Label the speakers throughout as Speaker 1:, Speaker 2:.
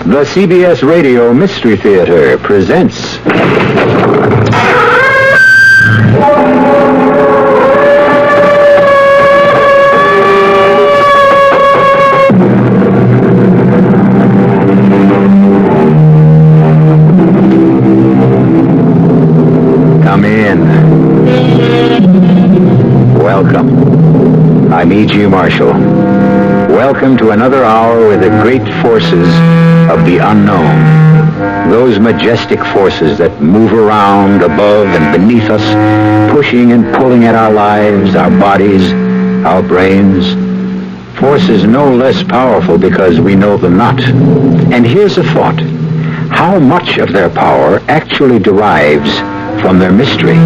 Speaker 1: The CBS Radio Mystery Theater presents... Come in. Welcome. I'm E.G. Marshall. Welcome to another hour with the great forces of the unknown. Those majestic forces that move around above and beneath us, pushing and pulling at our lives, our bodies, our brains. Forces no less powerful because we know them not. And here's a thought. How much of their power actually derives from their mystery?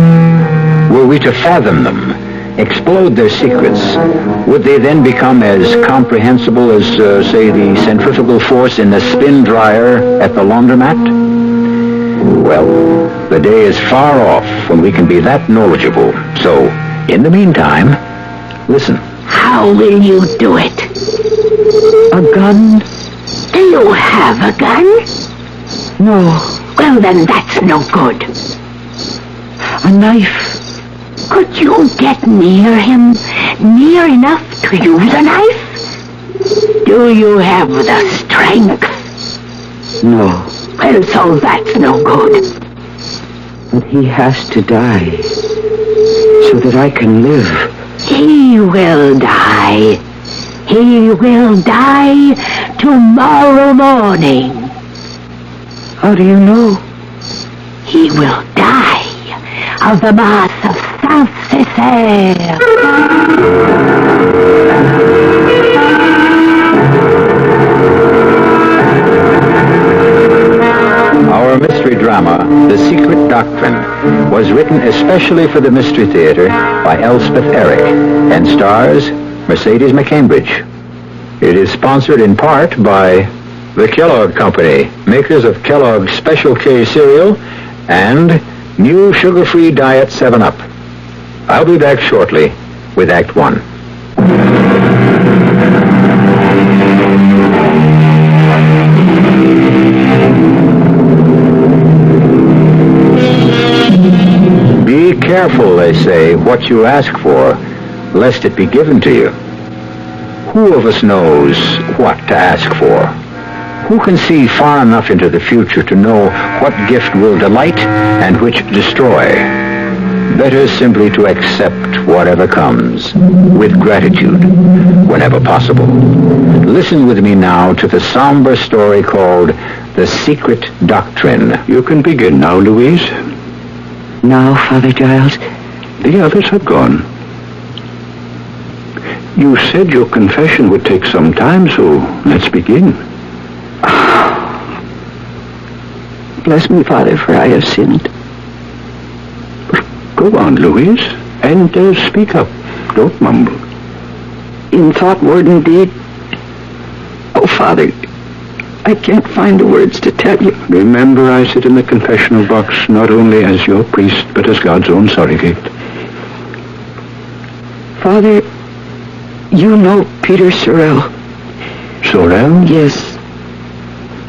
Speaker 1: Were we to fathom them, explode their secrets, would they then become as comprehensible as, say, the centrifugal force in the spin dryer at the laundromat? Well, the day is far off when we can be that knowledgeable. So, in the meantime, listen.
Speaker 2: How will you do it?
Speaker 3: A gun?
Speaker 2: Do you have a gun?
Speaker 3: No.
Speaker 2: Well, then that's no good.
Speaker 3: A knife?
Speaker 2: Could you get near him? Near enough to use a knife? Do you have the strength?
Speaker 3: No.
Speaker 2: Well, so that's no good.
Speaker 3: But he has to die so that I can live.
Speaker 2: He will die. He will die tomorrow morning.
Speaker 3: How do you know?
Speaker 2: He will die of the mass of Saint-Césaire.
Speaker 1: Our mystery drama, The Secret Doctrine, was written especially for the Mystery Theater by Elspeth Eric and stars Mercedes McCambridge. It is sponsored in part by the Kellogg Company, makers of Kellogg's Special K cereal and new sugar-free Diet 7-Up. I'll be back shortly with Act 1. Be careful, they say, what you ask for, lest it be given to you. Who of us knows what to ask for? Who can see far enough into the future to know what gift will delight and which destroy? Better simply to accept whatever comes, with gratitude, whenever possible. Listen with me now to the somber story called The Secret Doctrine.
Speaker 4: You can begin now, Louise.
Speaker 3: Now, Father Giles?
Speaker 4: The others have gone. You said your confession would take some time, so let's begin.
Speaker 3: Bless me, Father, for I have sinned.
Speaker 4: Go on, Louise, and speak up. Don't mumble.
Speaker 3: In thought, word, and deed. Oh, Father, I can't find the words to tell you.
Speaker 4: Remember, I sit in the confessional box not only as your priest, but as God's own surrogate.
Speaker 3: Father, you know Peter Sorrell.
Speaker 4: Sorrell?
Speaker 3: Yes.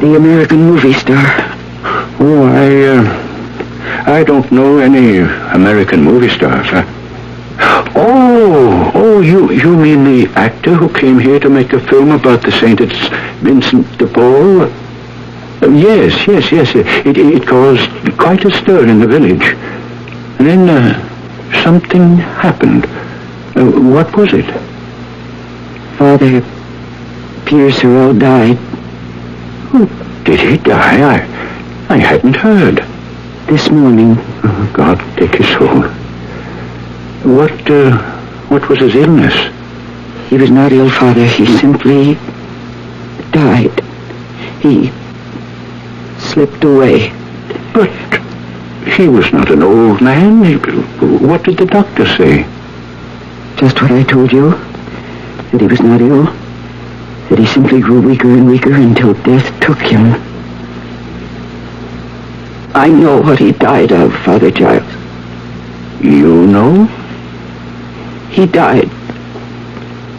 Speaker 3: The American movie star.
Speaker 4: Oh, I don't know any American movie stars. Oh, you mean the actor who came here to make a film about the Saint Vincent de Paul? Yes. It caused quite a stir in the village. And then something happened. What was it?
Speaker 3: Father, Peter Sorrell died.
Speaker 4: Oh, did he die? I hadn't heard.
Speaker 3: This morning.
Speaker 4: Oh, God take his soul. What was his illness?
Speaker 3: He was not ill, Father. He simply died. He slipped away.
Speaker 4: But he was not an old man. What did the doctor say?
Speaker 3: Just what I told you. That he was not ill. That he simply grew weaker and weaker until death took him. I know what he died of, Father Giles.
Speaker 4: You know?
Speaker 3: He died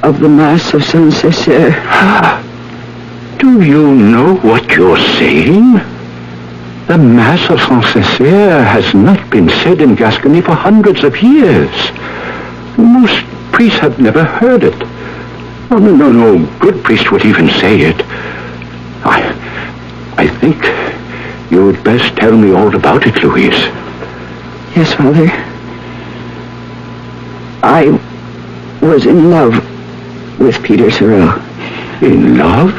Speaker 3: of the Mass of Saint-Césaire.
Speaker 4: Do you know what you're saying? The Mass of Saint-Césaire has not been said in Gascony for hundreds of years. Most priests have never heard it. Oh, no good priest would even say it. I think you'd best tell me all about it, Louise.
Speaker 3: Yes, Father. I was in love with Peter Sorrel.
Speaker 4: In love?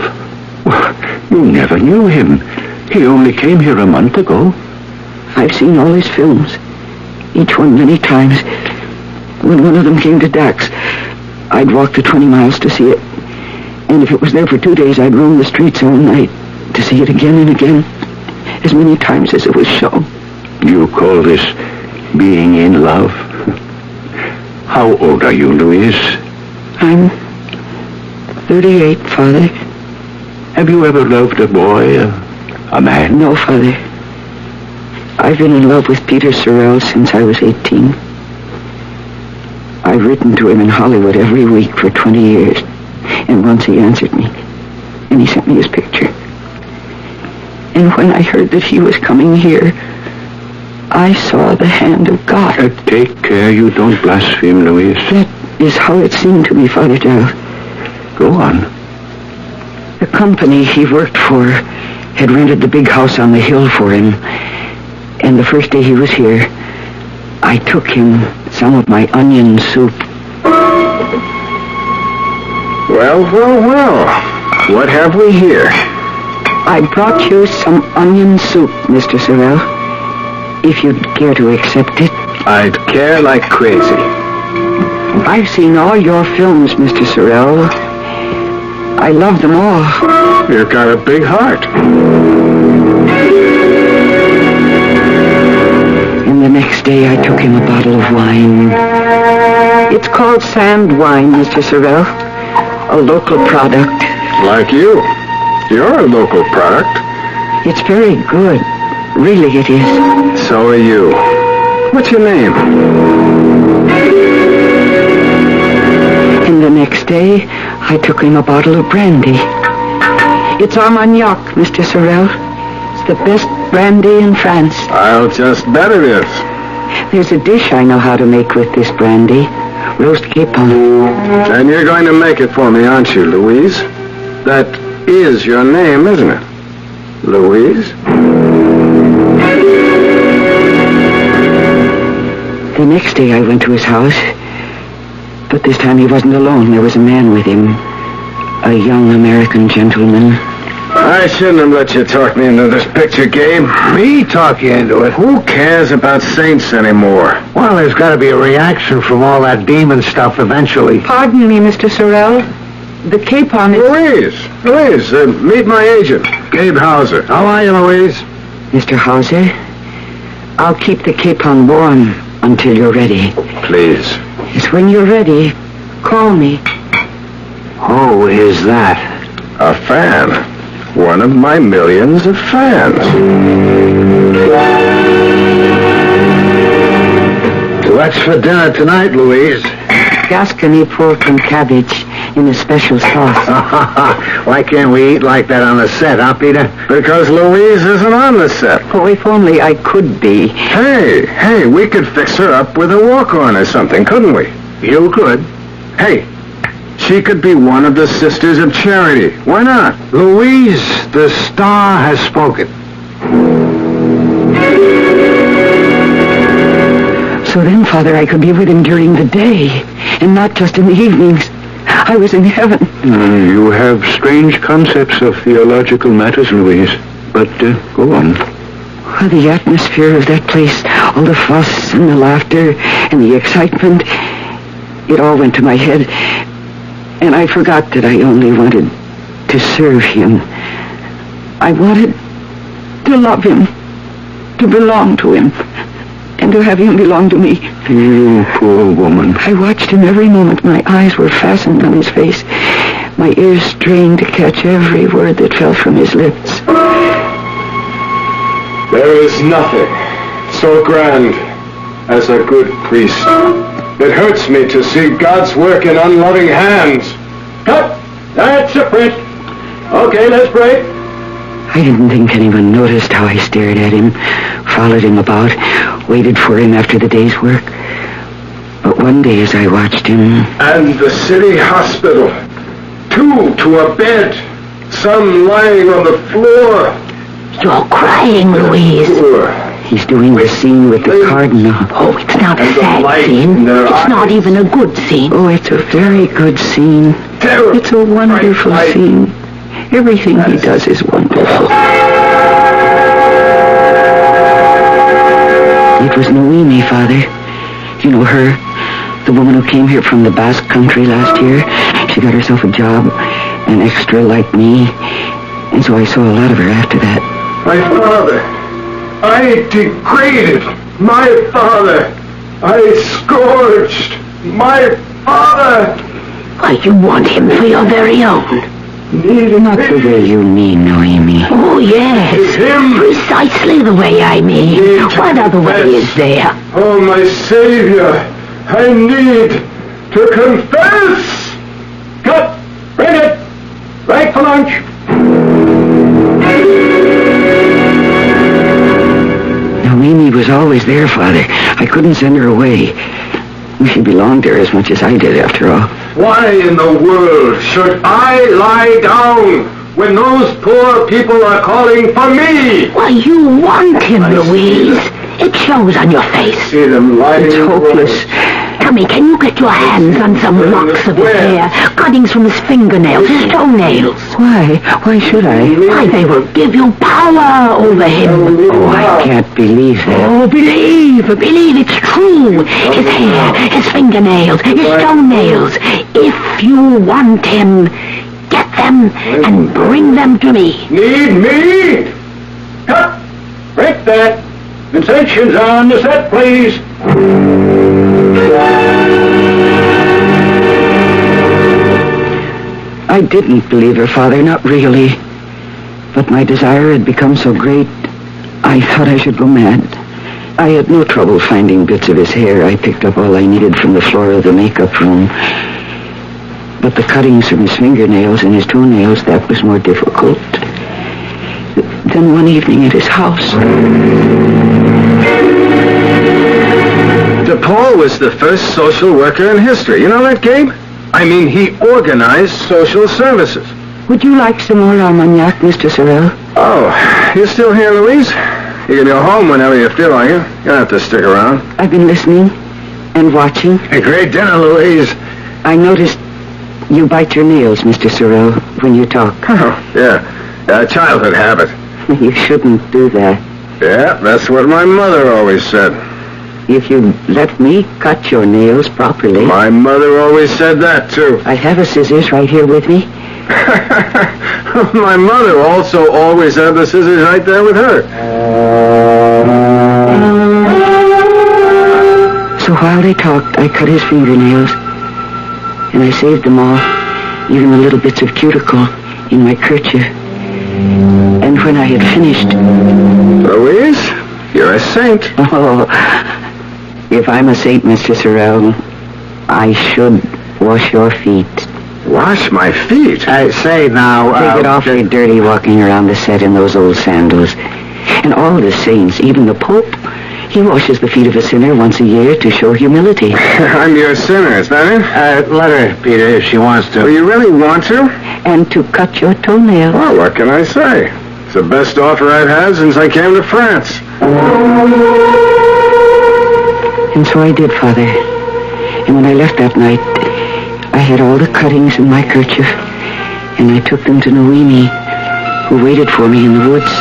Speaker 4: You never knew him. He only came here a month ago.
Speaker 3: I've seen all his films, each one many times. When one of them came to Dax, I'd walk the 20 miles to see it. And if it was there for 2 days, I'd roam the streets all night to see it again and again, as many times as it was shown.
Speaker 4: You call this being in love? How old are you, Louise?
Speaker 3: I'm 38, Father.
Speaker 4: Have you ever loved a boy, a man?
Speaker 3: No, Father. I've been in love with Peter Sorrel since I was 18. I've written to him in Hollywood every week for 20 years. And once he answered me. And he sent me his picture. And when I heard that he was coming here, I saw the hand of God.
Speaker 4: Take care you don't blaspheme, Louise.
Speaker 3: That is how it seemed to me, Father Giles.
Speaker 4: Go on.
Speaker 3: The company he worked for had rented the big house on the hill for him. And the first day he was here, I took him some of my onion soup.
Speaker 1: Well. What have we here?
Speaker 3: I brought you some onion soup, Mr. Sorrel. If you'd care to accept it.
Speaker 1: I'd care like crazy.
Speaker 3: I've seen all your films, Mr. Sorrel. I love them all.
Speaker 1: You've got a big heart.
Speaker 3: And the next day I took him a bottle of wine. It's called sand wine, Mr. Sorrel. A local product.
Speaker 1: Like you. You're a local product.
Speaker 3: It's very good. Really it is.
Speaker 1: So are you. What's your name?
Speaker 3: And the next day, I took him a bottle of brandy. It's Armagnac, Mr. Sorrel. It's the best brandy in France.
Speaker 1: I'll just bet it is.
Speaker 3: There's a dish I know how to make with this brandy. Roast capon.
Speaker 1: And you're going to make it for me, aren't you, Louise? That is your name, isn't it? Louise?
Speaker 3: The next day I went to his house, but this time he wasn't alone. There was a man with him, a young American gentleman.
Speaker 1: I shouldn't have let you talk me into this picture game. Me talk you into it? Who cares about saints anymore? Well, there's got to be a reaction from all that demon stuff eventually.
Speaker 3: Pardon me, Mr. Sorrel. The capon is...
Speaker 1: Louise, meet my agent, Gabe Hauser. How are you, Louise?
Speaker 3: Mr. Hauser, I'll keep the capon warm until you're ready.
Speaker 1: Please.
Speaker 3: Yes, when you're ready, call me.
Speaker 1: Who is that? A fan. One of my millions of fans. What's for dinner tonight, Louise?
Speaker 3: Gascony pork and cabbage in a special sauce.
Speaker 1: Why can't we eat like that on the set, huh, Peter? Because Louise isn't on the set.
Speaker 3: Oh, if only I could be.
Speaker 1: Hey, we could fix her up with a walk-on or something, couldn't we? You could. Hey, she could be one of the Sisters of Charity. Why not? Louise, the star has spoken.
Speaker 3: So then, Father, I could be with him during the day, and not just in the evenings. I was in heaven.
Speaker 4: You have strange concepts of theological matters, Louise. But go on.
Speaker 3: Oh, the atmosphere of that place, all the fuss and the laughter and the excitement, it all went to my head. And I forgot that I only wanted to serve him. I wanted to love him, to belong to him, and to have him belong to me.
Speaker 4: You poor woman.
Speaker 3: I watched him every moment. My eyes were fastened on his face. My ears strained to catch every word that fell from his lips.
Speaker 1: There is nothing so grand as a good priest. It hurts me to see God's work in unloving hands. Cut! That's a print.
Speaker 4: Okay, let's break.
Speaker 3: I didn't think anyone noticed how I stared at him, followed him about, waited for him after the day's work. But one day as I watched him...
Speaker 5: And the city hospital. 2 to a bed. Some lying on the floor.
Speaker 2: You're crying, Louise.
Speaker 3: He's doing the scene with the cardinal.
Speaker 2: Oh, it's not a sad scene. It's not even a good scene.
Speaker 3: Oh, it's a very good scene. It's a wonderful scene. Everything he does is wonderful. It was Noemi, Father. You know her, the woman who came here from the Basque country last year. She got herself a job, an extra like me, and so I saw a lot of her after that.
Speaker 5: My father. I degraded my father. I scourged my father.
Speaker 2: Why, you want him for your very own.
Speaker 3: Not the way you mean, Noemi.
Speaker 2: Oh, yes.
Speaker 5: It's him.
Speaker 2: Precisely the way I mean. What other way is there?
Speaker 5: Oh, my Savior. I need to confess.
Speaker 4: Cut! Bring it! Break for lunch!
Speaker 3: Noemi was always there, Father. I couldn't send her away. She belonged there as much as I did, after all.
Speaker 5: Why in the world should I lie down when those poor people are calling for me?
Speaker 2: Why, you want him, Louise. It shows on your face.
Speaker 5: See them lying.
Speaker 3: It's hopeless.
Speaker 2: Tell me, can you get your hands on some locks of his hair, cuttings from his fingernails, his toenails?
Speaker 3: Why? Why should I?
Speaker 2: Why, they will give you power over him.
Speaker 3: Oh, I can't believe that.
Speaker 2: Oh, believe it's true. His hair, his fingernails, his toenails. If you want him, get them and bring them to me.
Speaker 5: Need me?
Speaker 4: Cut! Break that! Concessions on the set, please!
Speaker 3: I didn't believe her, Father, not really. But my desire had become so great, I thought I should go mad. I had no trouble finding bits of his hair. I picked up all I needed from the floor of the makeup room. But the cuttings from his fingernails and his toenails, that was more difficult. Then one evening at his house...
Speaker 5: DePaul was the first social worker in history. You know that, Gabe? I mean, he organized social services.
Speaker 3: Would you like some more Armagnac, Mr. Sorrel?
Speaker 5: Oh, you still here, Louise? You can go home whenever you feel like it. You don't have to stick around.
Speaker 3: I've been listening and watching.
Speaker 5: A great dinner, Louise.
Speaker 3: I noticed you bite your nails, Mr. Sorrel, when you talk.
Speaker 5: Oh, yeah. A childhood habit.
Speaker 3: You shouldn't do that.
Speaker 5: Yeah, that's what my mother always said.
Speaker 3: If you let me cut your nails properly...
Speaker 5: My mother always said that, too.
Speaker 3: I have a scissors right here with me.
Speaker 5: My mother also always had the scissors right there with her.
Speaker 3: So while they talked, I cut his fingernails, and I saved them all, even the little bits of cuticle, in my kerchief. And when I had finished...
Speaker 5: Louise, you're a saint.
Speaker 3: Oh, if I'm a saint, Mr. Sorrel, I should wash your feet.
Speaker 5: Wash my feet?
Speaker 3: I say now... They get awfully dirty walking around the set in those old sandals. And all the saints, even the Pope, he washes the feet of a sinner once a year to show humility.
Speaker 5: I'm your sinner, is that it?
Speaker 4: Let her, Peter, if she wants to.
Speaker 5: Oh, you really want to?
Speaker 3: And to cut your toenails.
Speaker 5: Well, what can I say? It's the best offer I've had since I came to France.
Speaker 3: And so I did, Father. And when I left that night, I had all the cuttings in my kerchief, and I took them to Noemi, who waited for me in the woods.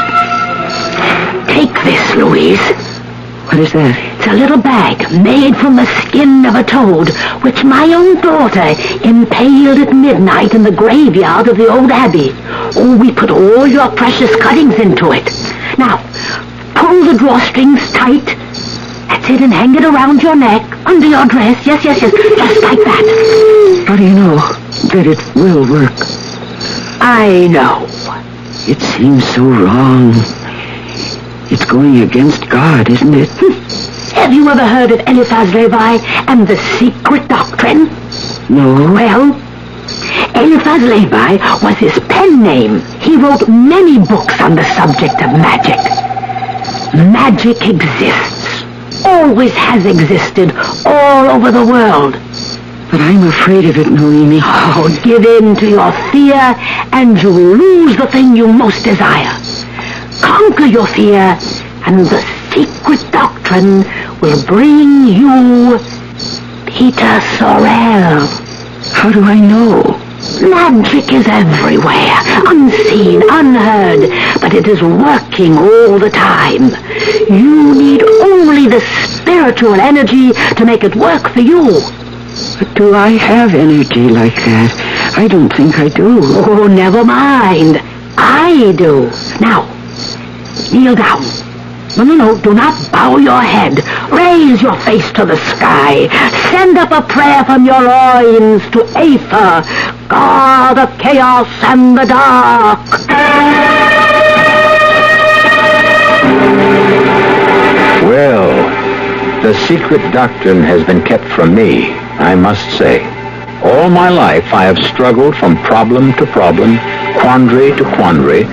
Speaker 2: Take this, Louise.
Speaker 3: What is that?
Speaker 2: It's a little bag made from the skin of a toad, which my own daughter impaled at midnight in the graveyard of the old abbey. Oh, we put all your precious cuttings into it. Now, pull the drawstrings tight. That's it, and hang it around your neck, under your dress. Yes, just like that.
Speaker 3: How do you know that it will work?
Speaker 2: I know.
Speaker 3: It seems so wrong. It's going against God, isn't it?
Speaker 2: Have you ever heard of Eliphaz Levi and the secret doctrine?
Speaker 3: No.
Speaker 2: Well, Eliphaz Levi was his pen name. He wrote many books on the subject of magic. Magic exists, always has existed, all over the world.
Speaker 3: But I'm afraid of it, Noemi.
Speaker 2: Oh, give in to your fear, and you'll lose the thing you most desire. Conquer your fear, and the secret doctrine will bring you Peter Sorel.
Speaker 3: How do I know?
Speaker 2: Magic is everywhere, unseen, unheard, but it is working all the time. You need only the spiritual energy to make it work for you.
Speaker 3: But do I have energy like that? I don't think I do.
Speaker 2: Oh, never mind. I do. Now, kneel down. No, do not bow your head. Raise your face to the sky. Send up a prayer from your loins to Aether, god of chaos and the dark.
Speaker 1: Well, the secret doctrine has been kept from me, I must say. All my life I have struggled from problem to problem, quandary to quandary,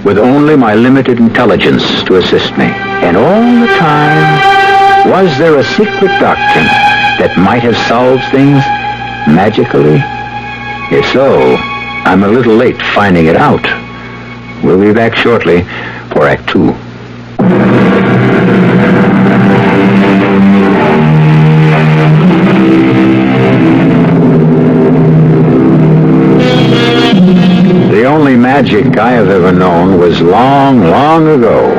Speaker 1: with only my limited intelligence to assist me. And all the time, was there a secret doctrine that might have solved things magically? If so, I'm a little late finding it out. We'll be back shortly for Act 2. The only magic I have ever known was long, long ago,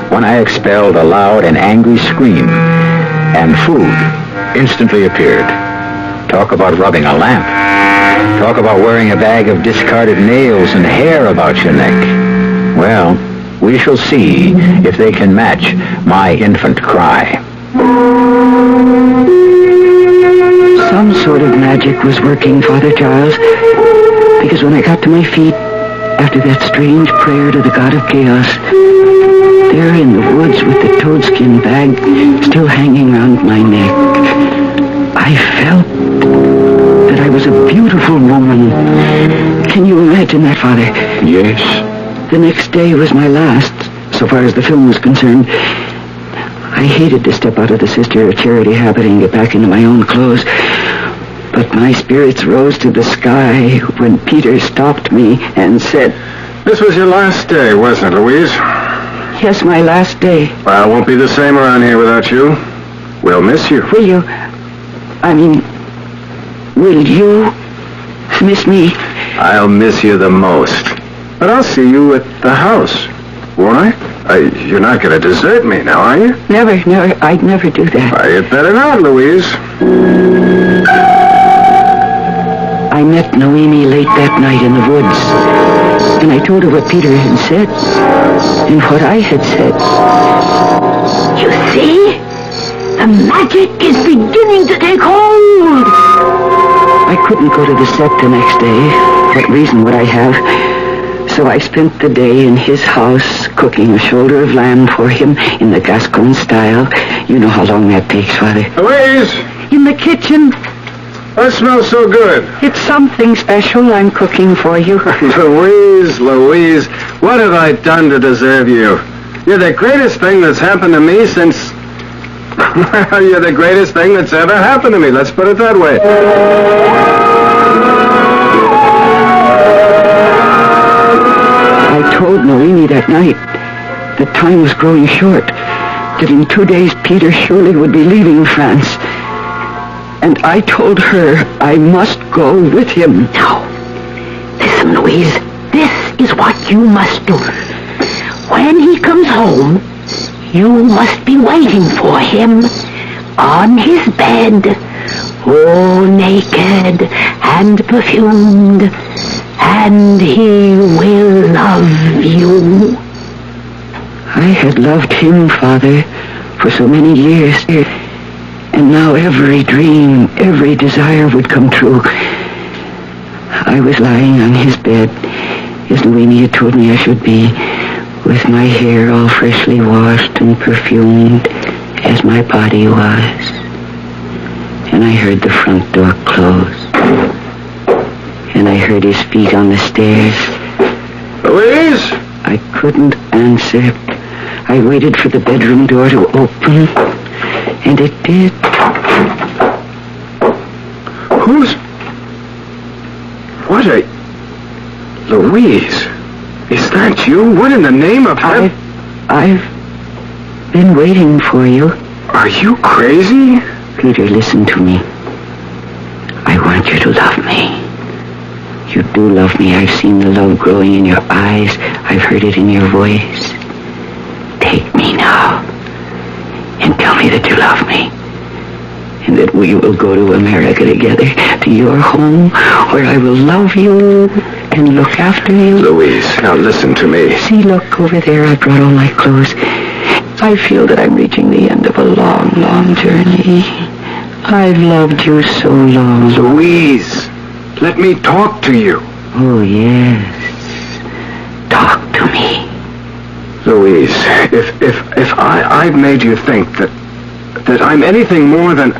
Speaker 1: when I expelled a loud and angry scream, and food instantly appeared. Talk about rubbing a lamp. Talk about wearing a bag of discarded nails and hair about your neck. Well, we shall see if they can match my infant cry.
Speaker 3: Some sort of magic was working, Father Charles, because when I got to my feet after that strange prayer to the god of chaos, there in the woods with the toadskin bag still hanging around my neck, I felt that I was a beautiful woman. Can you imagine that, Father?
Speaker 4: Yes.
Speaker 3: The next day was my last, so far as the film was concerned. I hated to step out of the Sister of Charity habit and get back into my own clothes, but my spirits rose to the sky when Peter stopped me and said,
Speaker 5: This was your last day, wasn't it, Louise?
Speaker 3: Yes, my last day.
Speaker 5: Well, it won't be the same around here without you. We'll miss you.
Speaker 3: Will you miss me?
Speaker 5: I'll miss you the most. But I'll see you at the house, won't I? You're not going to desert me now, are you?
Speaker 3: Never. I'd never do that.
Speaker 5: Why, you'd better not, Louise.
Speaker 3: I met Noemi late that night in the woods, and I told her what Peter had said and what I had said.
Speaker 2: You see? The magic is beginning to take hold.
Speaker 3: I couldn't go to the set the next day. What reason would I have? So I spent the day in his house cooking a shoulder of lamb for him in the Gascon style. You know how long that takes, Father.
Speaker 5: Louise!
Speaker 3: In the kitchen.
Speaker 5: That smells so good.
Speaker 3: It's something special I'm cooking for you.
Speaker 5: Louise, what have I done to deserve you? You're the greatest thing that's happened to me since... You're the greatest thing that's ever happened to me. Let's put it that way.
Speaker 3: I told Noemi that night that time was growing short, that in 2 days Peter surely would be leaving France. And I told her I must go with him.
Speaker 2: Now, listen, Louise. This is what you must do. When he comes home, you must be waiting for him on his bed, all naked and perfumed, and he will love you.
Speaker 3: I had loved him, Father, for so many years, and now every dream, every desire would come true. I was lying on his bed, as Noemi had told me I should be, with my hair all freshly washed and perfumed, as my body was. And I heard the front door close. and I heard his feet on the stairs.
Speaker 5: Louise?
Speaker 3: I couldn't answer. I waited for the bedroom door to open, and it did.
Speaker 5: What a... Louise, is that you? What in the name of heaven?
Speaker 3: I've been waiting for you.
Speaker 5: Are you crazy?
Speaker 3: Peter, listen to me. I want you to love me. You do love me. I've seen the love growing in your eyes. I've heard it in your voice. Take me now and tell me that you love me. And that we will go to America together, to your home, where I will love you and look after you.
Speaker 5: Louise, now listen to me.
Speaker 3: See, look, over there, I brought all my clothes. I feel that I'm reaching the end of a long, long journey. I've loved you so long.
Speaker 5: Louise, let me talk to you.
Speaker 3: Oh, yes. Talk to me.
Speaker 5: Louise, if I've made you think that I'm anything more than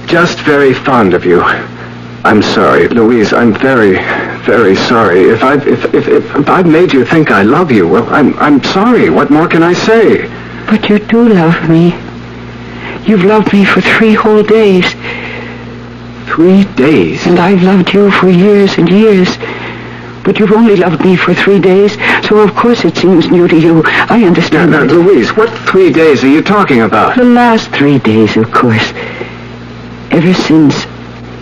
Speaker 5: just very fond of you, I'm sorry, Louise. I'm very, very sorry. If I've made you think I love you, well, I'm sorry. What more can I say?
Speaker 3: But you do love me. You've loved me for 3 whole days.
Speaker 5: 3 days?
Speaker 3: And I've loved you for years and years. But you've only loved me for 3 days, so of course it seems new to you. I understand
Speaker 5: Now,
Speaker 3: that.
Speaker 5: Louise, what 3 days are you talking about?
Speaker 3: The last 3 days, of course. Ever since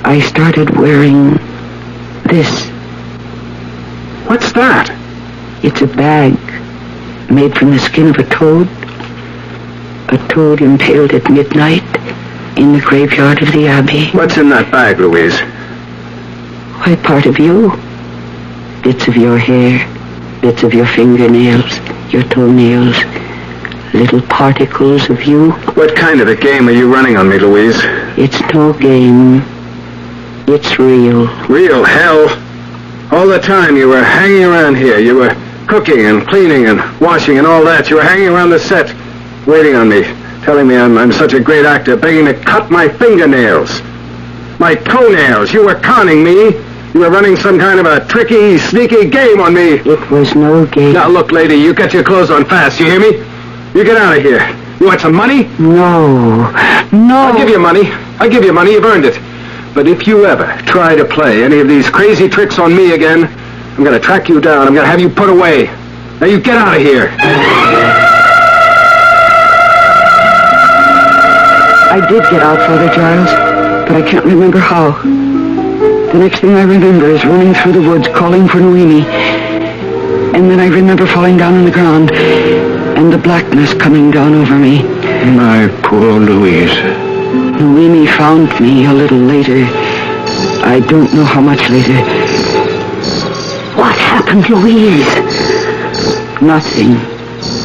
Speaker 3: I started wearing this.
Speaker 5: What's that?
Speaker 3: It's a bag made from the skin of a toad. A toad impaled at midnight in the graveyard of the Abbey.
Speaker 5: What's in that bag, Louise?
Speaker 3: Why, part of you. Bits of your hair, bits of your fingernails, your toenails, little particles of you.
Speaker 5: What kind of a game are you running on me, Louise?
Speaker 3: It's no game. It's real.
Speaker 5: Real hell. All the time you were hanging around here. You were cooking and cleaning and washing and all that. You were hanging around the set, waiting on me, telling me I'm such a great actor, begging to cut my fingernails, my toenails. You were conning me. You were running some kind of a tricky, sneaky game on me.
Speaker 3: It was no game.
Speaker 5: Now, look, lady, you get your clothes on fast, you hear me? You get out of here. You want some money?
Speaker 3: No.
Speaker 5: I'll give you money. You've earned it. But if you ever try to play any of these crazy tricks on me again, I'm going to track you down. I'm going to have you put away. Now, you get out of here.
Speaker 3: I did get out, Father Giles, but I can't remember how. The next thing I remember is running through the woods, calling for Noemi. And then I remember falling down on the ground, and the blackness coming down over me.
Speaker 4: My poor Louise.
Speaker 3: Noemi found me a little later. I don't know how much later.
Speaker 2: What happened, Louise?
Speaker 3: Nothing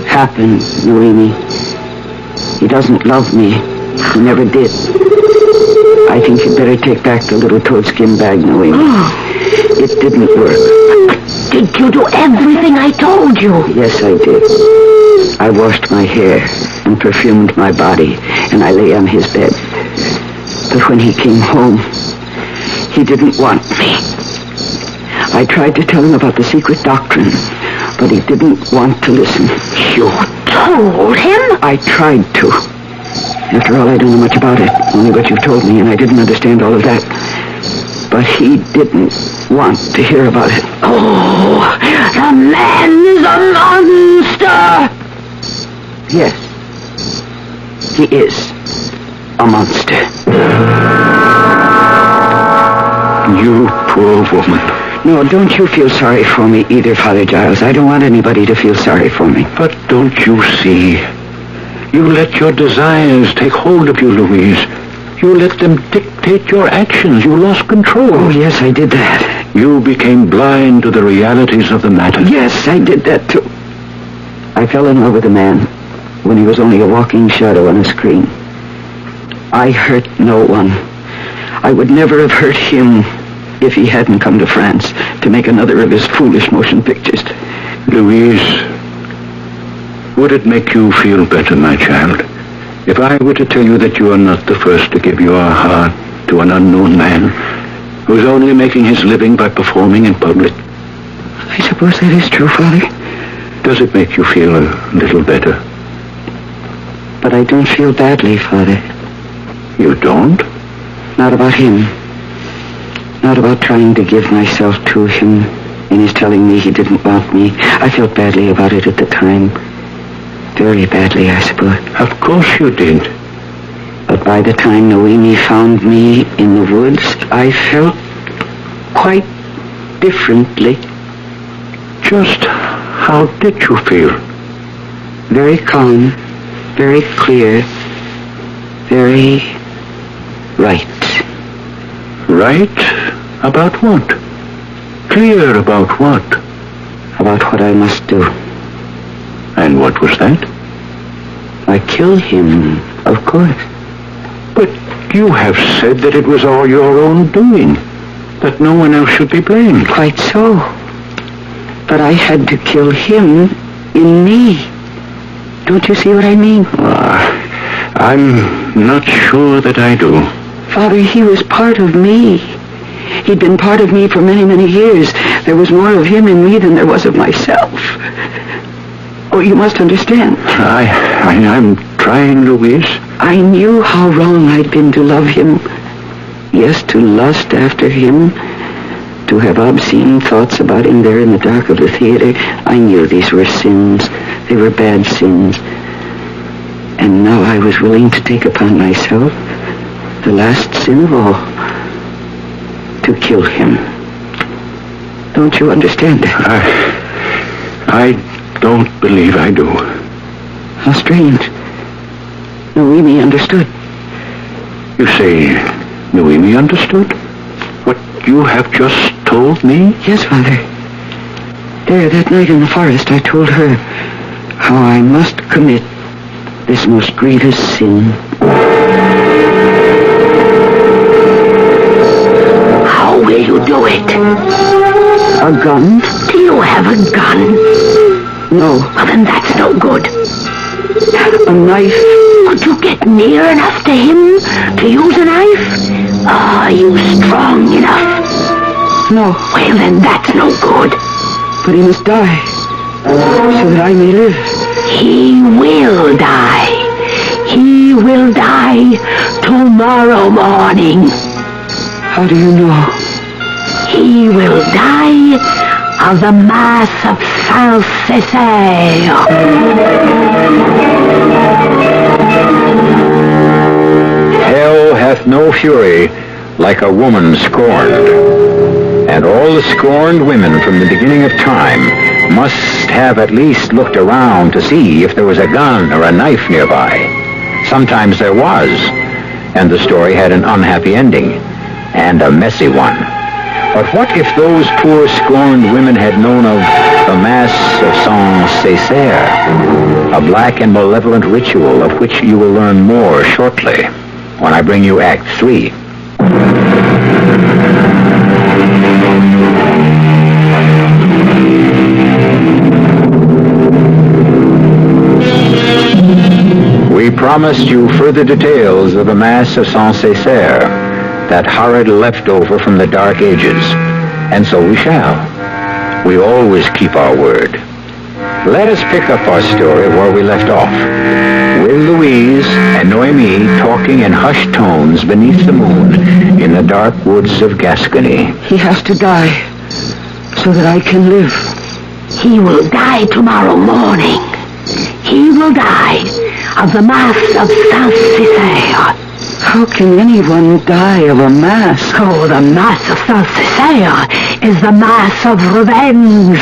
Speaker 3: happened, Noemi. He doesn't love me. He never did. I think you'd better take back the little toadskin bag, Noemi. It didn't work.
Speaker 2: Did you do everything I told you?
Speaker 3: Yes, I did. I washed my hair and perfumed my body, and I lay on his bed. But when he came home, he didn't want me. I tried to tell him about the secret doctrine, but he didn't want to listen.
Speaker 2: You told him?
Speaker 3: I tried to. After all, I don't know much about it, only what you've told me, and I didn't understand all of that. But he didn't want to hear about it.
Speaker 2: Oh, the man is a monster!
Speaker 3: Yes, he is a monster.
Speaker 4: You poor woman.
Speaker 3: No, don't you feel sorry for me either, Father Giles. I don't want anybody to feel sorry for me.
Speaker 4: But don't you see? You let your desires take hold of you, Louise. You let them dictate your actions. You lost control.
Speaker 3: Oh, yes, I did that.
Speaker 4: You became blind to the realities of the matter.
Speaker 3: Yes, I did that too. I fell in love with a man when he was only a walking shadow on a screen. I hurt no one. I would never have hurt him if he hadn't come to France to make another of his foolish motion pictures.
Speaker 4: Louise, would it make you feel better, my child, if I were to tell you that you are not the first to give your heart to an unknown man? who's only making his living by performing in public.
Speaker 3: I suppose that is true, Father.
Speaker 4: Does it make you feel a little better?
Speaker 3: But I don't feel badly, Father.
Speaker 4: You don't?
Speaker 3: Not about him. Not about trying to give myself to him and his telling me he didn't want me. I felt badly about it at the time. Very badly, I suppose.
Speaker 4: Of course you did.
Speaker 3: But by the time Noemi found me in the woods, I felt quite differently.
Speaker 4: Just how did you feel?
Speaker 3: Very calm, very clear, very right.
Speaker 4: Right? About what? Clear about what?
Speaker 3: About what I must do.
Speaker 4: And what was that?
Speaker 3: I kill him, of course.
Speaker 4: But you have said that it was all your own doing, that no one else should be blamed.
Speaker 3: Quite so. But I had to kill him in me. Don't you see what I mean?
Speaker 4: I'm not sure that I do.
Speaker 3: Father, he was part of me. He'd been part of me for many, many years. There was more of him in me than there was of myself. Oh, you must understand.
Speaker 4: I'm trying, Louise.
Speaker 3: I knew how wrong I'd been to love him. Yes, to lust after him. To have obscene thoughts about him there in the dark of the theater. I knew these were sins. They were bad sins. And now I was willing to take upon myself the last sin of all. To kill him. Don't you understand that?
Speaker 4: I don't believe I do.
Speaker 3: How strange. Noemi understood.
Speaker 4: You say Noemi understood? What you have just told me?
Speaker 3: Yes, Father. There, that night in the forest, I told her how I must commit this most grievous sin.
Speaker 2: How will you do it?
Speaker 3: A gun?
Speaker 2: Do you have a gun?
Speaker 3: No.
Speaker 2: Well, then that's no good.
Speaker 3: A knife?
Speaker 2: Could you get near enough to him to use a knife? Are you strong enough?
Speaker 3: No.
Speaker 2: Well, then that's no good.
Speaker 3: But he must die, so that I may live.
Speaker 2: He will die. He will die tomorrow morning.
Speaker 3: How do you know?
Speaker 2: He will die of the Mass of Saint-Césaire.
Speaker 1: Hell hath no fury like a woman scorned. And all the scorned women from the beginning of time must have at least looked around to see if there was a gun or a knife nearby. Sometimes there was, and the story had an unhappy ending, and a messy one. But what if those poor scorned women had known of the Mass of Saint-Césaire, a black and malevolent ritual of which you will learn more shortly when I bring you Act 3. We promised you further details of the Mass of Saint-Césaire, that horrid leftover from the Dark Ages, and so we shall. We always keep our word. Let us pick up our story where we left off, with Louise and Noemi talking in hushed tones beneath the moon in the dark woods of Gascony.
Speaker 3: He has to die, so that I can live.
Speaker 2: He will die tomorrow morning. He will die of the Mass of Saint-Césaire.
Speaker 3: How can anyone die of a mass?
Speaker 2: Oh, the Mass of Saint-Césaire is the Mass of revenge.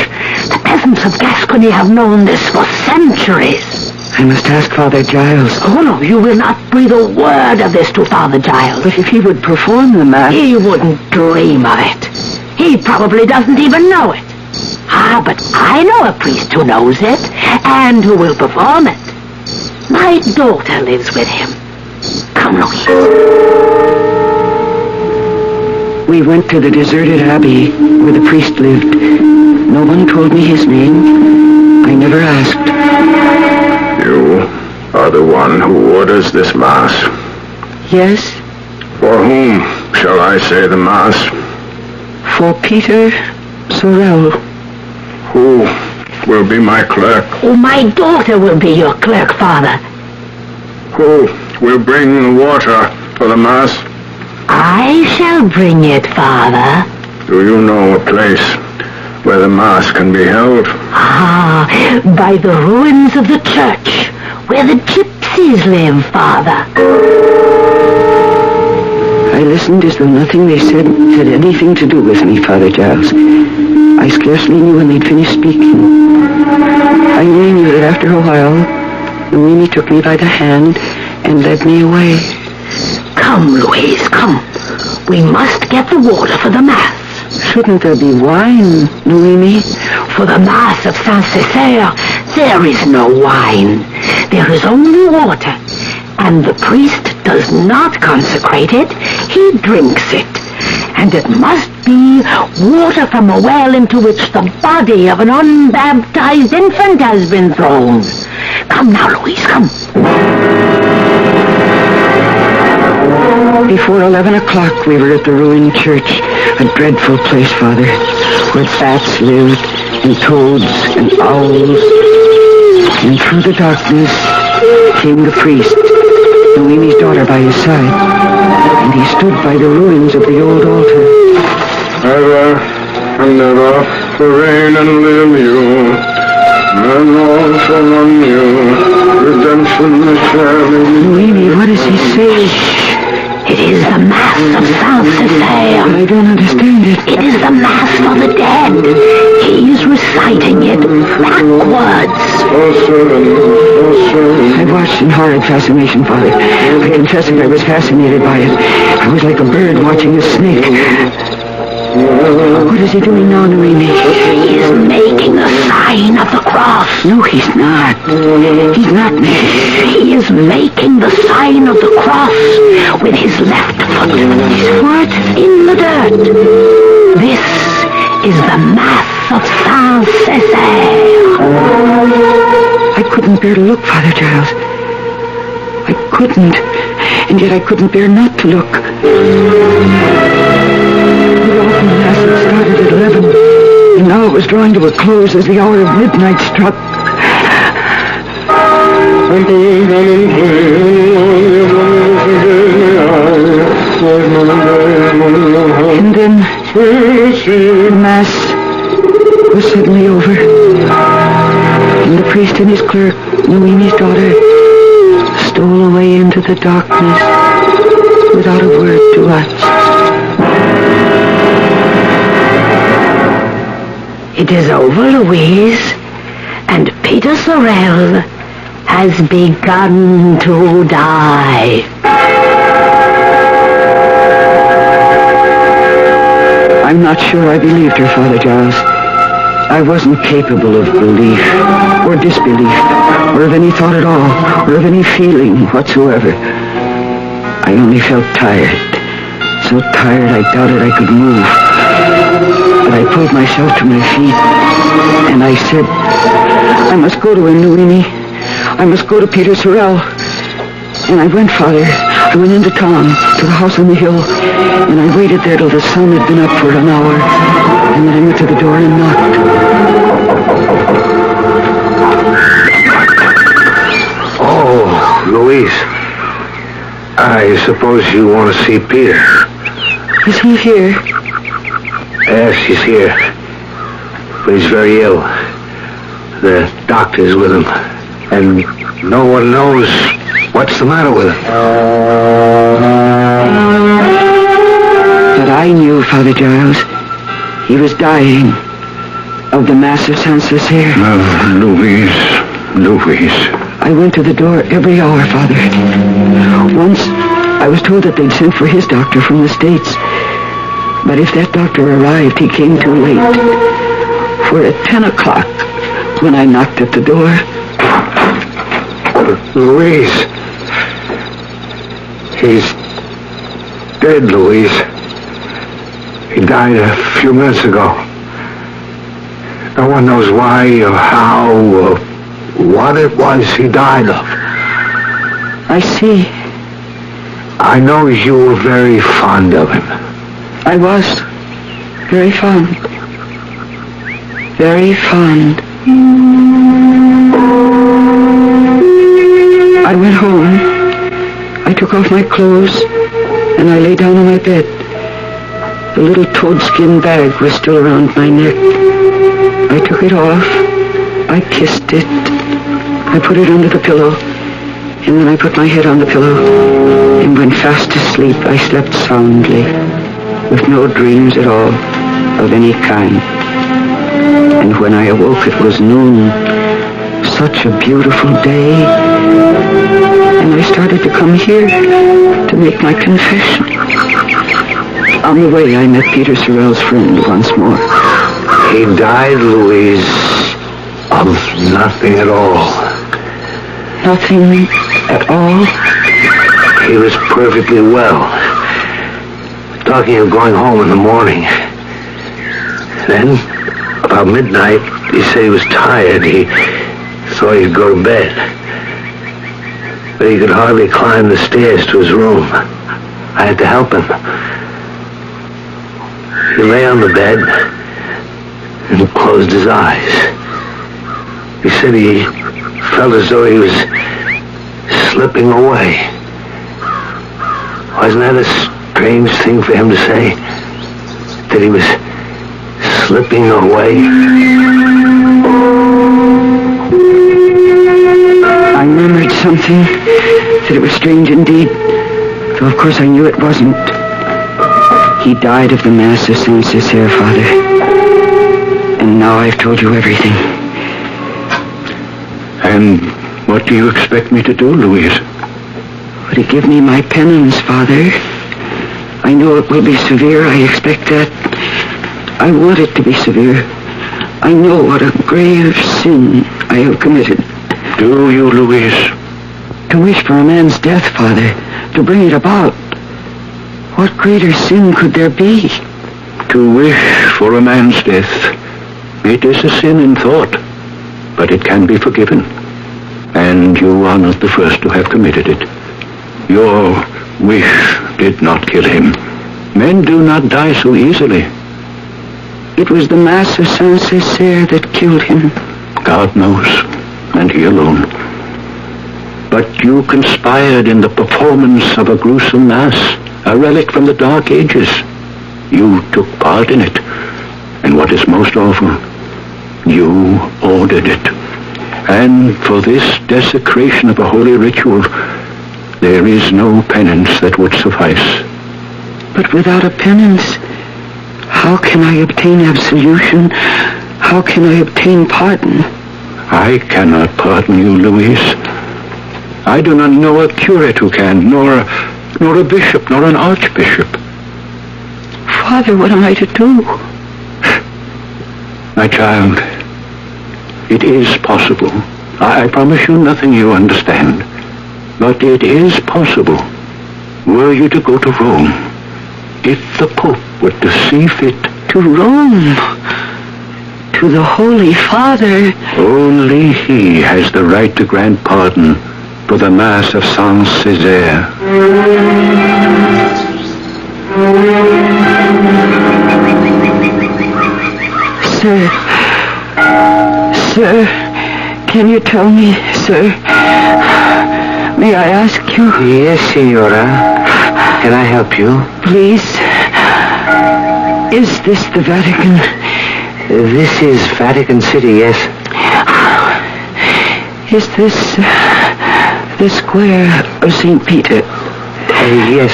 Speaker 2: The peasants of Gascony have known this for centuries.
Speaker 3: I must ask Father Giles.
Speaker 2: Oh, no, you will not breathe a word of this to Father Giles.
Speaker 3: But if he would perform the mass...
Speaker 2: He wouldn't dream of it. He probably doesn't even know it. Ah, but I know a priest who knows it, and who will perform it. My daughter lives with him. Come, Louise.
Speaker 3: We went to the deserted abbey where the priest lived. No one told me his name. I never asked.
Speaker 5: You are the one who orders this Mass.
Speaker 3: Yes?
Speaker 5: For whom shall I say the Mass?
Speaker 3: For Peter Sorrel.
Speaker 5: Who will be my clerk?
Speaker 2: Oh, my daughter will be your clerk, Father.
Speaker 5: Who will bring the water for the Mass?
Speaker 2: I shall bring it, Father.
Speaker 5: Do you know a place where the Mass can be held?
Speaker 2: Ah, by the ruins of the church, where the gypsies live, Father.
Speaker 3: I listened as though nothing they said had anything to do with me, Father Giles. I scarcely knew when they'd finished speaking. I only knew that after a while, Noemi took me by the hand and led me away.
Speaker 2: Come, Louise, come. We must get the water for the Mass.
Speaker 3: Shouldn't there be wine, Noemi?
Speaker 2: For the Mass of Saint-Césaire, there is no wine. There is only water. And the priest does not consecrate it. He drinks it. And it must be water from a well into which the body of an unbaptized infant has been thrown. Come now, Louise, come.
Speaker 3: Before 11 o'clock, we were at the ruined church, a dreadful place, Father, where bats lived, and toads, and owls. And through the darkness came the priest, Noemi's daughter by his side, and he stood by the ruins of the old altar.
Speaker 5: Ever and ever to reign and live you, and also on you, redemption is sharing.
Speaker 3: Noemi, what does he say?
Speaker 2: It is the Mass of Saint-Césaire.
Speaker 3: I don't understand it.
Speaker 2: It is the Mass for the dead. He is reciting it backwards.
Speaker 3: I watched in horrid fascination, Father. I confess that I was fascinated by it. I was like a bird watching a snake. What is he doing now, Noemi?
Speaker 2: He is making the sign of the cross.
Speaker 3: No, he's not. He's not making.
Speaker 2: He is making the sign of the cross with his left foot.
Speaker 3: What?
Speaker 2: In the dirt. This is the Mass of Saint-Césaire.
Speaker 3: I couldn't bear to look, Father Giles. I couldn't. And yet I couldn't bear not to look. The awful Mass had started at 11, and now it was drawing to a close as the hour of midnight struck. And then the Mass was suddenly over, and the priest and his clerk, Noemi's daughter, stole away into the darkness without a word to us.
Speaker 2: It is over, Louise, and Peter Sorrel has begun to die.
Speaker 3: I'm not sure I believed her, Father Giles. I wasn't capable of belief, or disbelief, or of any thought at all, or of any feeling whatsoever. I only felt tired. So tired I doubted I could move. But I pulled myself to my feet, and I said, I must go to him, Noemi. I must go to Peter Sorrel. And I went, Father. I went into town, to the house on the hill, and I waited there till the sun had been up for an hour, and then I went to the door and knocked.
Speaker 4: Oh, Louise. I suppose you want to see Peter.
Speaker 3: Is he here?
Speaker 4: Yes, he's here. But he's very ill. The doctor's with him. And no one knows what's the matter with him.
Speaker 3: But I knew, Father Giles. He was dying of the Mass of Saint-Césaire.
Speaker 4: Louise.
Speaker 3: I went to the door every hour, Father. Once, I was told that they'd sent for his doctor from the States. But if that doctor arrived, he came too late. For at 10 o'clock, when I knocked at the door...
Speaker 4: Louise. He's dead, Louise. He died a few minutes ago. No one knows why or how or what it was he died of.
Speaker 3: I see.
Speaker 4: I know you were very fond of him.
Speaker 3: I was. Very fond. Very fond. I went home. I took off my clothes, and I lay down on my bed. The little toadskin bag was still around my neck. I took it off. I kissed it. I put it under the pillow, and then I put my head on the pillow and went fast asleep. I slept soundly, with no dreams at all of any kind. And when I awoke, it was noon. Such a beautiful day. And I started to come here to make my confession. On the way, I met Peter Sorrell's friend once more.
Speaker 4: He died, Louise, of nothing at all.
Speaker 3: Nothing at all?
Speaker 4: He was perfectly well. Talking of going home in the morning. Then, about midnight, he said he was tired. He thought he'd go to bed. But he could hardly climb the stairs to his room. I had to help him. He lay on the bed and closed his eyes. He said he felt as though he was slipping away. Wasn't that a strange thing for him to say? That he was slipping away?
Speaker 3: I murmured something, that it was strange indeed, though of course I knew it wasn't. He died of the mass of Saint-Césaire, Father. And now I've told you everything.
Speaker 4: And what do you expect me to do, Louise?
Speaker 3: Would he give me my penance, Father? I know it will be severe, I expect that. I want it to be severe. I know what a grave sin I have committed.
Speaker 4: Do you, Louise?
Speaker 3: To wish for a man's death, Father, to bring it about. What greater sin could there be?
Speaker 4: To wish for a man's death. It is a sin in thought, but it can be forgiven. And you are not the first to have committed it. Your wish did not kill him. Men do not die so easily.
Speaker 3: It was the Mass of Saint-Césaire that killed him.
Speaker 4: God knows, and he alone. But you conspired in the performance of a gruesome mass, a relic from the Dark Ages. You took part in it. And what is most awful, you ordered it. And for this desecration of a holy ritual, there is no penance that would suffice.
Speaker 3: But without a penance, how can I obtain absolution? How can I obtain pardon?
Speaker 4: I cannot pardon you, Louise. I do not know a curate who can, nor a bishop, nor an archbishop.
Speaker 3: Father, what am I to do?
Speaker 4: My child, it is possible. I promise you nothing you understand. But it is possible. Were you to go to Rome, if the Pope were to see fit.
Speaker 3: To Rome? To the Holy Father?
Speaker 4: Only he has the right to grant pardon for the Mass of Saint-Césaire.
Speaker 3: Sir, can you tell me, sir? May I ask you?
Speaker 4: Yes, Signora. Can I help you?
Speaker 3: Please. Is this the Vatican?
Speaker 4: This is Vatican City, yes.
Speaker 3: Is this the square of St. Peter?
Speaker 4: Yes.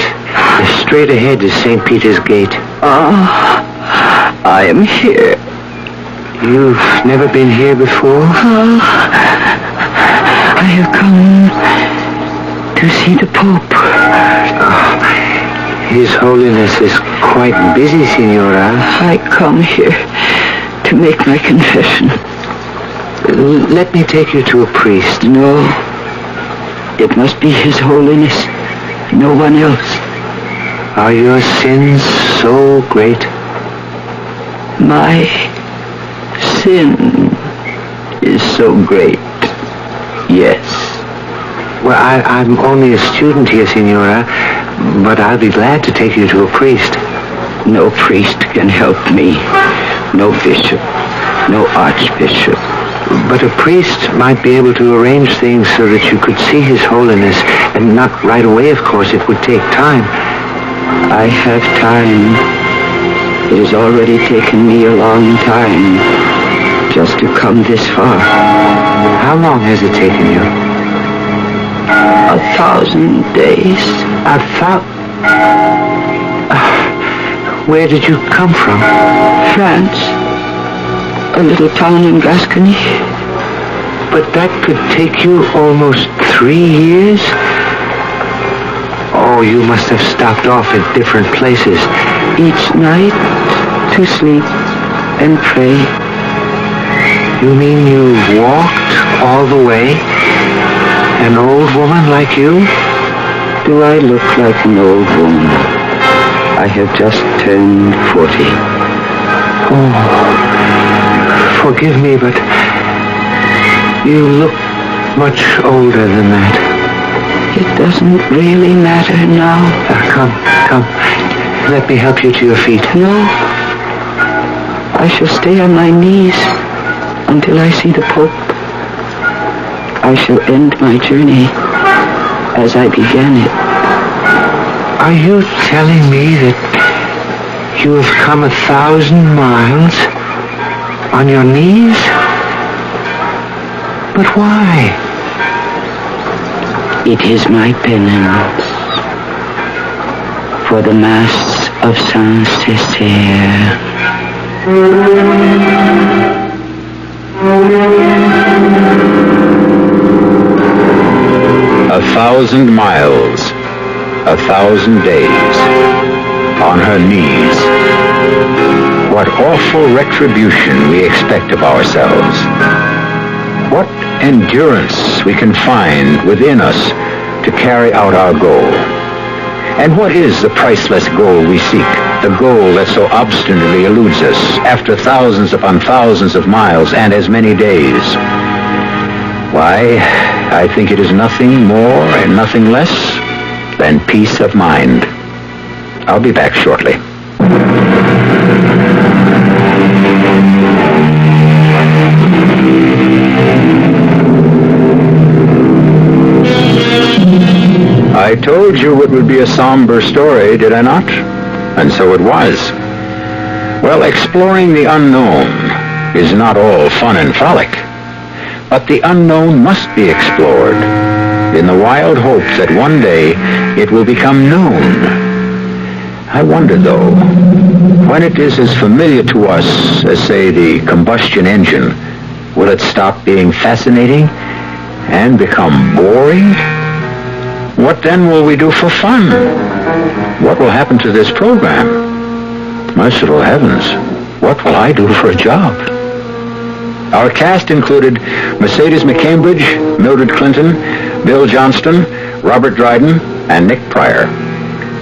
Speaker 4: Straight ahead is St. Peter's Gate.
Speaker 3: I am here.
Speaker 4: You've never been here before?
Speaker 3: I have come to see the Pope.
Speaker 4: His Holiness is quite busy, Signora.
Speaker 3: I come here to make my confession.
Speaker 4: Let me take you to a priest.
Speaker 3: No. It must be His Holiness. No one else.
Speaker 4: Are your sins so great?
Speaker 3: My sin is so great. Yes.
Speaker 4: Well, I'm only a student here, Signora, but I'll be glad to take you to a priest.
Speaker 3: No priest can help me. No bishop. No archbishop.
Speaker 4: But a priest might be able to arrange things so that you could see His Holiness, and not right away, of course. It would take time.
Speaker 3: I have time. It has already taken me a long time just to come this far.
Speaker 4: How long has it taken you?
Speaker 3: 1,000 days.
Speaker 4: Where did you come from?
Speaker 3: France. A little town in Gascony.
Speaker 4: But that could take you almost 3 years? Oh, you must have stopped off at different places.
Speaker 3: Each night to sleep and pray.
Speaker 4: You mean you walked all the way? An old woman like you?
Speaker 3: Do I look like an old woman? I have just turned 40.
Speaker 4: Oh, forgive me, but you look much older than that.
Speaker 3: It doesn't really matter now.
Speaker 4: Come. Let me help you to your feet.
Speaker 3: No. I shall stay on my knees until I see the Pope. I shall end my journey as I began it.
Speaker 4: Are you telling me that you have come 1,000 miles on your knees? But why?
Speaker 3: It is my penance for the Mass of Saint-Césaire.
Speaker 1: 1,000 miles, 1,000 days, on her knees. What awful retribution we expect of ourselves. What endurance we can find within us to carry out our goal. And what is the priceless goal we seek? The goal that so obstinately eludes us after thousands upon thousands of miles and as many days. Why, I think it is nothing more and nothing less than peace of mind. I'll be back shortly. I told you it would be a somber story, did I not? And so it was. Well, exploring the unknown is not all fun and frolic, but the unknown must be explored in the wild hope that one day it will become known. I wonder, though, when it is as familiar to us as, say, the combustion engine, will it stop being fascinating and become boring? What then will we do for fun? What will happen to this program? Merciful heavens, what will I do for a job? Our cast included Mercedes McCambridge, Mildred Clinton, Bill Johnston, Robert Dryden, and Nick Pryor.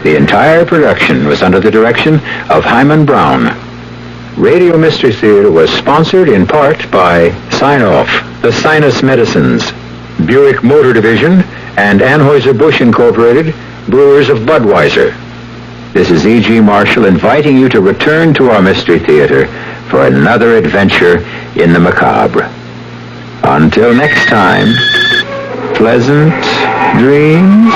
Speaker 1: The entire production was under the direction of Hyman Brown. Radio Mystery Theater was sponsored in part by Sign-Off, the Sinus Medicines, Buick Motor Division, and Anheuser-Busch Incorporated, Brewers of Budweiser. This is E.G. Marshall inviting you to return to our Mystery Theater for another adventure in the macabre. Until next time, pleasant dreams.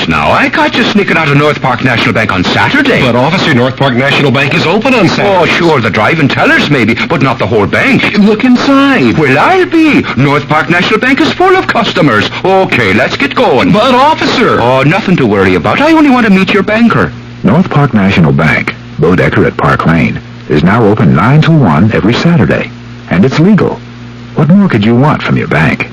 Speaker 6: Now, I caught you sneaking out of North Park National Bank on Saturday.
Speaker 7: But, officer, North Park National Bank is open on Saturday.
Speaker 6: Oh, sure, the driving tellers maybe, but not the whole bank. Look inside. Well, I'll be. North Park National Bank is full of customers. Okay, let's get going.
Speaker 7: But, officer...
Speaker 6: Oh, nothing to worry about. I only want to meet your banker.
Speaker 8: North Park National Bank, Bodecker at Park Lane. is now open 9 to 1 every Saturday, and it's legal. What more could you want from your bank?